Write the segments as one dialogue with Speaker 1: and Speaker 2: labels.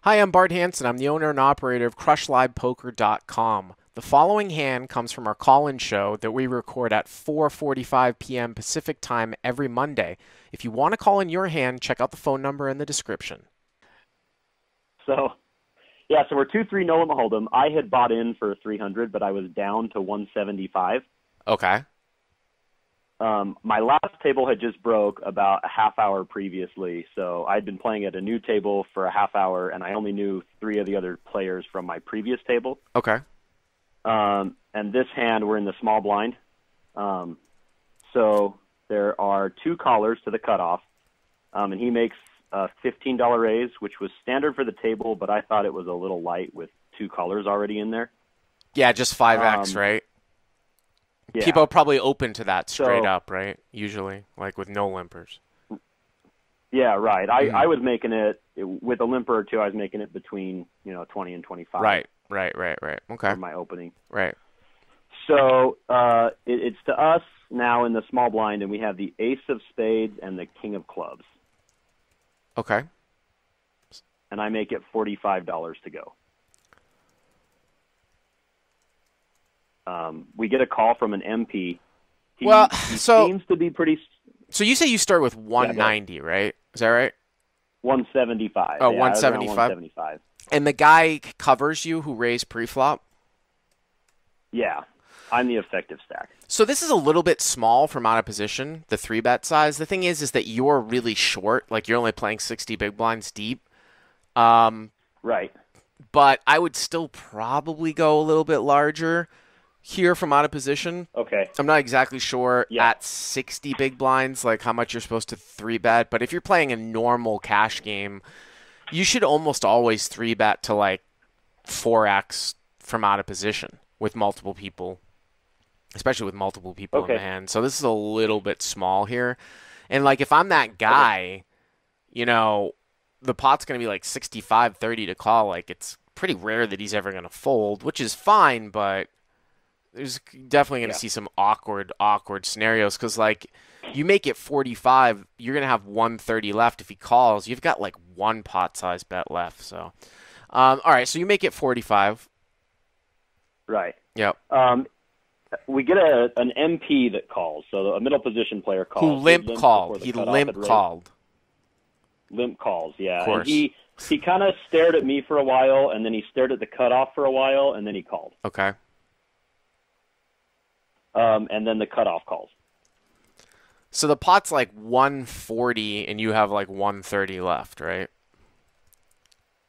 Speaker 1: Hi, I'm Bart Hanson. I'm the owner and operator of CrushLivePoker.com. The following hand comes from our call-in show that we record at 4:45 p.m. Pacific Time every Monday. If you want to call in your hand, check out the phone number in the description.
Speaker 2: So we're 2-3 no limit hold'em. I had bought in for 300, but I was down to 175.
Speaker 1: Okay.
Speaker 2: My last table had just broke about a half hour previously, so I'd been playing at a new table for a half hour, and I only knew 3 of the other players from my previous table.
Speaker 1: Okay.
Speaker 2: And this hand, we're in the small blind. So there are 2 callers to the cutoff, and he makes a $15 raise, which was standard for the table, but I thought it was a little light with 2 callers already in there.
Speaker 1: Yeah, just 5x, right?
Speaker 2: Yeah.
Speaker 1: People are probably open to that straight up, right? Usually, like with no limpers.
Speaker 2: Yeah, right. I was making it with a limper or 2. I was making it between 20 and 25.
Speaker 1: Right. Okay.
Speaker 2: For my opening.
Speaker 1: Right.
Speaker 2: So it's to us now in the small blind, and we have the ace of spades and the king of clubs.
Speaker 1: Okay.
Speaker 2: And I make it $45 to go. We get a call from an MP. He seems to be pretty.
Speaker 1: So you say you start with 190, right? Is that right?
Speaker 2: 175.
Speaker 1: Oh,
Speaker 2: yeah,
Speaker 1: 175.
Speaker 2: 175.
Speaker 1: And the guy covers you who raised pre-flop?
Speaker 2: Yeah, I'm the effective stack.
Speaker 1: So this is a little bit small from out of position, the 3-bet size. The thing is that you're really short. Like, you're only playing 60 big blinds deep.
Speaker 2: Right.
Speaker 1: But I would still probably go a little bit larger here from out of position.
Speaker 2: Okay.
Speaker 1: I'm not exactly sure at 60 big blinds, like how much you're supposed to 3-bet. But if you're playing a normal cash game, you should almost always 3-bet to like 4x from out of position with multiple people, especially with multiple people in the hand. So this is a little bit small here. And like if I'm that guy, the pot's going to be like 65-30 to call. Like it's pretty rare that he's ever going to fold, which is fine, but there's definitely going to see some awkward scenarios because, like, you make it 45, you're going to have 130 left. If he calls, you've got, like, 1 pot size bet left. So, all right, so you make it 45.
Speaker 2: Right.
Speaker 1: Yep.
Speaker 2: We get an MP that calls, so a middle position player calls.
Speaker 1: Who limp called. He limp called.
Speaker 2: Limp calls, yeah.
Speaker 1: Of course.
Speaker 2: And he kind of stared at me for a while, and then he stared at the cutoff for a while, and then he called.
Speaker 1: Okay.
Speaker 2: And then the cutoff calls.
Speaker 1: So the pot's like 140, and you have like 130 left, right?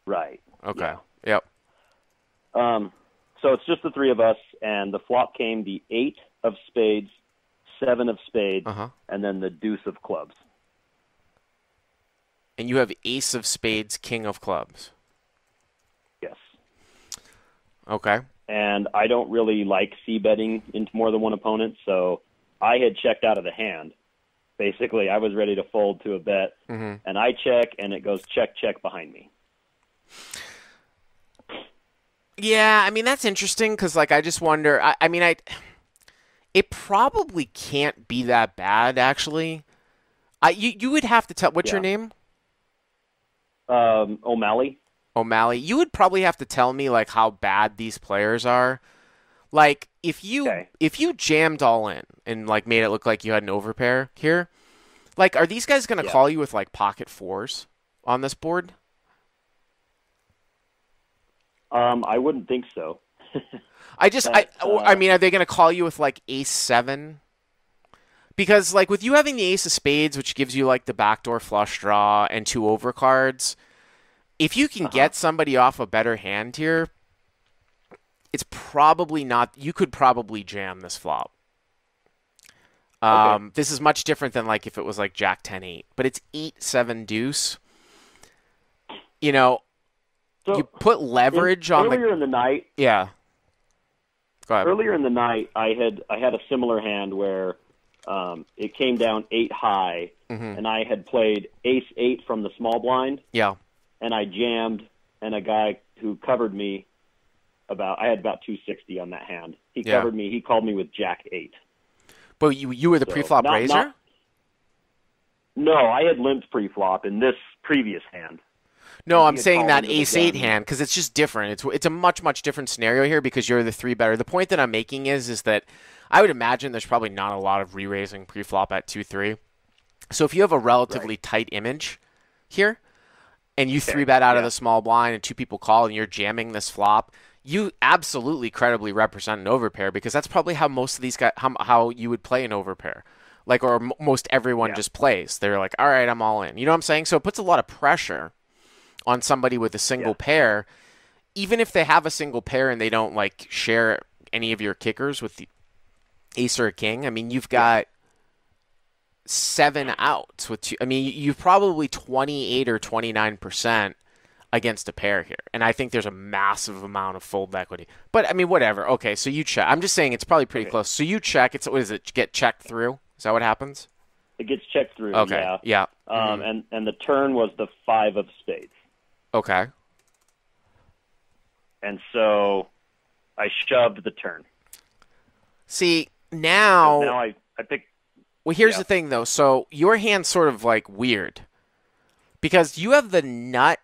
Speaker 2: Right.
Speaker 1: Okay.
Speaker 2: Yeah.
Speaker 1: Yep.
Speaker 2: So it's just the 3 of us, and the flop came the 8 of spades, 7 of spades, and then the deuce of clubs.
Speaker 1: And you have ace of spades, king of clubs.
Speaker 2: Yes.
Speaker 1: Okay.
Speaker 2: And I don't really like c-betting into more than one opponent, so I had checked out of the hand. Basically, I was ready to fold to a bet, and I check, and it goes check, check behind me.
Speaker 1: Yeah, I mean, that's interesting because, like, I just wonder. It probably can't be that bad, actually. You would have to tell. What's your name?
Speaker 2: O'Malley.
Speaker 1: O'Malley. You would probably have to tell me like how bad these players are. Like if you jammed all in and like made it look like you had an overpair here, like are these guys going to call you with like pocket 4s on this board?
Speaker 2: I wouldn't think so.
Speaker 1: I mean, are they going to call you with like ace 7? Because like with you having the ace of spades, which gives you like the backdoor flush draw and 2 overcards, if you can get somebody off a better hand here, it's probably not. You could probably jam this flop. This is much different than like if it was like Jack 10-8, but it's 8-7 deuce. So you put leverage on
Speaker 2: earlier in the night.
Speaker 1: Yeah. Go ahead.
Speaker 2: Earlier in the night, I had a similar hand where it came down 8 high, and I had played ace 8 from the small blind.
Speaker 1: Yeah.
Speaker 2: And I jammed, and a guy who covered me I had about 260 on that hand. He covered me. He called me with Jack 8.
Speaker 1: But you were the pre-flop raiser?
Speaker 2: No, I had limped pre-flop in this previous hand.
Speaker 1: No, I'm saying that ace-8 hand because it's just different. It's a much different scenario here because you're the 3-better. The point that I'm making is that I would imagine there's probably not a lot of re-raising pre-flop at 2-3. So if you have a relatively tight image here and you 3-bet out of the small blind and 2 people call and you're jamming this flop, you absolutely credibly represent an overpair because that's probably how most of these guys, how you would play an overpair. Like, or most everyone just plays. They're like, all right, I'm all in. You know what I'm saying? So it puts a lot of pressure on somebody with a single pair, even if they have a single pair and they don't like share any of your kickers with the ace or a king. I mean, you've got 7 outs with 2. I mean, you've probably 28 or 29% against a pair here. And I think there's a massive amount of fold equity. But I mean, whatever. Okay, so you check. I'm just saying it's probably pretty close. So you check. What is it? Get checked through? Is that what happens?
Speaker 2: It gets checked through.
Speaker 1: Okay. Yeah.
Speaker 2: And the turn was the 5 of spades.
Speaker 1: Okay.
Speaker 2: And so I shoved the turn.
Speaker 1: See, now
Speaker 2: I picked.
Speaker 1: Well, here's the thing, though. So your hand's sort of like weird because you have the nut,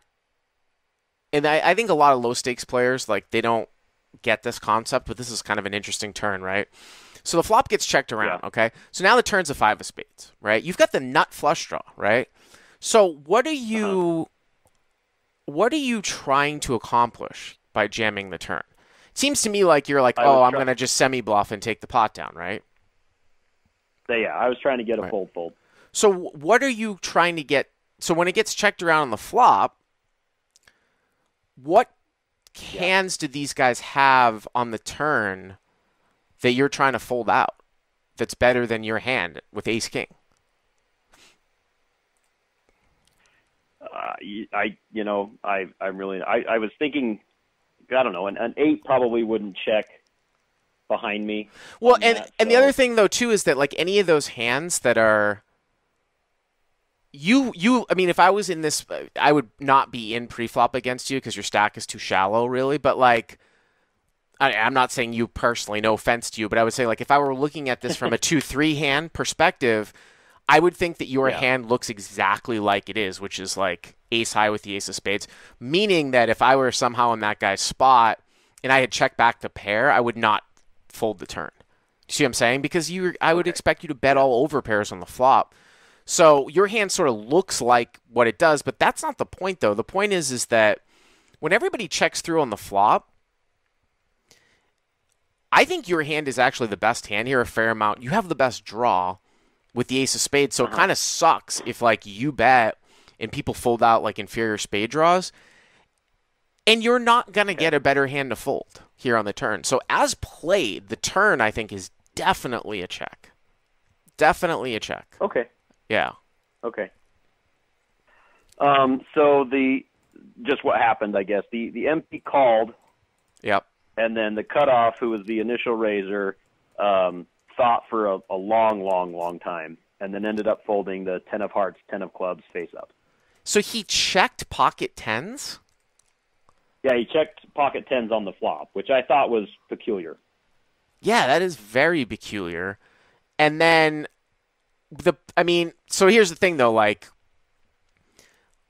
Speaker 1: and I think a lot of low-stakes players, like, they don't get this concept, but this is kind of an interesting turn, right? So the flop gets checked around, okay? So now the turn's a 5 of spades, right? You've got the nut flush draw, right? So what are you trying to accomplish by jamming the turn? It seems to me like you're like, I'm going to just semi-bluff and take the pot down, right?
Speaker 2: Yeah, I was trying to get a fold.
Speaker 1: So what are you trying to get? So when it gets checked around on the flop, what hands do these guys have on the turn that you're trying to fold out that's better than your hand with ace-king?
Speaker 2: I was thinking, I don't know, an 8 probably wouldn't check behind me.
Speaker 1: Well, and the other thing though too is that like any of those hands that are I mean, if I was in this, I would not be in pre-flop against you because your stack is too shallow, really. But like, I'm not saying you personally, no offense to you, but I would say like if I were looking at this from a 2-3 hand perspective, I would think that your hand looks exactly like it is, which is like ace high with the ace of spades, meaning that if I were somehow in that guy's spot and I had checked back the pair, I would not fold the turn. You see what I'm saying? Because I would expect you to bet all over pairs on the flop. So your hand sort of looks like what it does, but that's not the point, though. The point is that when everybody checks through on the flop, I think your hand is actually the best hand here a fair amount. You have the best draw with the ace of spades, so it kind of sucks if like you bet and people fold out like inferior spade draws, and you're not going to get a better hand to fold here on the turn. So as played, the turn, I think, is definitely a check. Definitely a check.
Speaker 2: Okay.
Speaker 1: Yeah.
Speaker 2: Okay. So just what happened, I guess. The MP called.
Speaker 1: Yep.
Speaker 2: And then the cutoff, who was the initial raiser, thought for a long time, and then ended up folding the 10 of hearts, 10 of clubs face up.
Speaker 1: So he checked pocket tens?
Speaker 2: Yeah, he checked pocket tens on the flop, which I thought was peculiar.
Speaker 1: Yeah, that is very peculiar. And then so here's the thing though, like,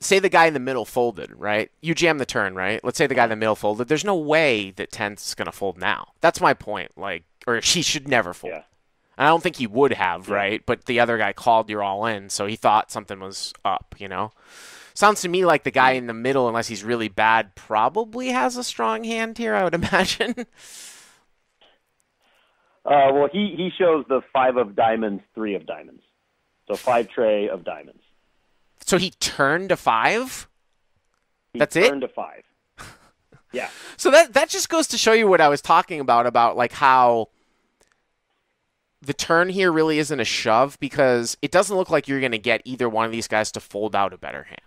Speaker 1: say the guy in the middle folded, right? You jam the turn, right? Let's say the guy in the middle folded. There's no way that 10's is going to fold now. That's my point. Like, or he should never fold.
Speaker 2: Yeah.
Speaker 1: And I don't think he would have, right? But the other guy called, you're all in, so he thought something was up, you know? Sounds to me like the guy in the middle, unless he's really bad, probably has a strong hand here, I would imagine.
Speaker 2: Well, he shows the 5 of diamonds, 3 of diamonds. So 5 tray of diamonds.
Speaker 1: So he turned to 5? That's it?
Speaker 2: He turned to 5. Yeah.
Speaker 1: So that just goes to show you what I was talking about like how the turn here really isn't a shove because it doesn't look like you're going to get either one of these guys to fold out a better hand.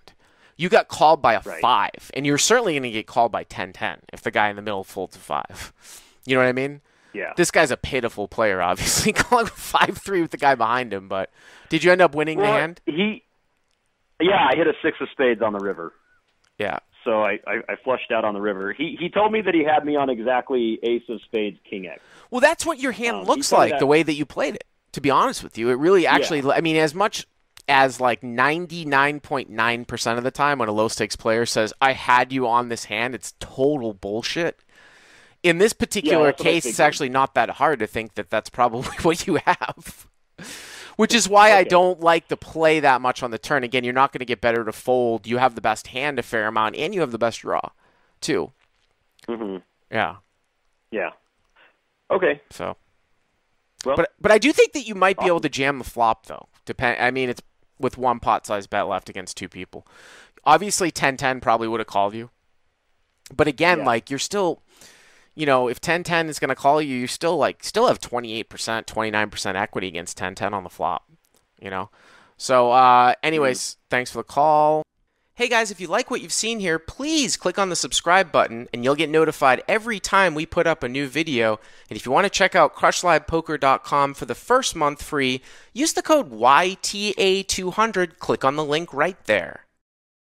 Speaker 1: You got called by a 5, and you're certainly going to get called by 10-10 if the guy in the middle folds a 5. You know what I mean?
Speaker 2: Yeah.
Speaker 1: This guy's a pitiful player, obviously, calling 5-3 with the guy behind him, but did you end up winning the hand?
Speaker 2: Yeah, I hit a 6 of spades on the river.
Speaker 1: Yeah.
Speaker 2: So I flushed out on the river. He told me that he had me on exactly ace of spades, king X.
Speaker 1: Well, that's what your hand looks like, the way that you played it, to be honest with you. It really actually, I mean, as much as like 99.9% of the time when a low stakes player says, I had you on this hand, it's total bullshit. In this particular case, it's actually not that hard to think that that's probably what you have. Which is why I don't like the play that much on the turn. Again, you're not going to get better to fold. You have the best hand a fair amount, and you have the best draw, too.
Speaker 2: Mm-hmm.
Speaker 1: Yeah.
Speaker 2: Yeah. Okay.
Speaker 1: So,
Speaker 2: well,
Speaker 1: but I do think that you might be able to jam the flop, though. I mean, it's with one pot size bet left against two people. Obviously, 10-10 probably would have called you. But again, like, you're still... You know, if 10-10 is going to call you, you still have 28%, 29% equity against 10-10 on the flop, you know? So, anyways, thanks for the call. Hey, guys, if you like what you've seen here, please click on the subscribe button, and you'll get notified every time we put up a new video. And if you want to check out CrushLivePoker.com for the first month free, use the code YTA200. Click on the link right there.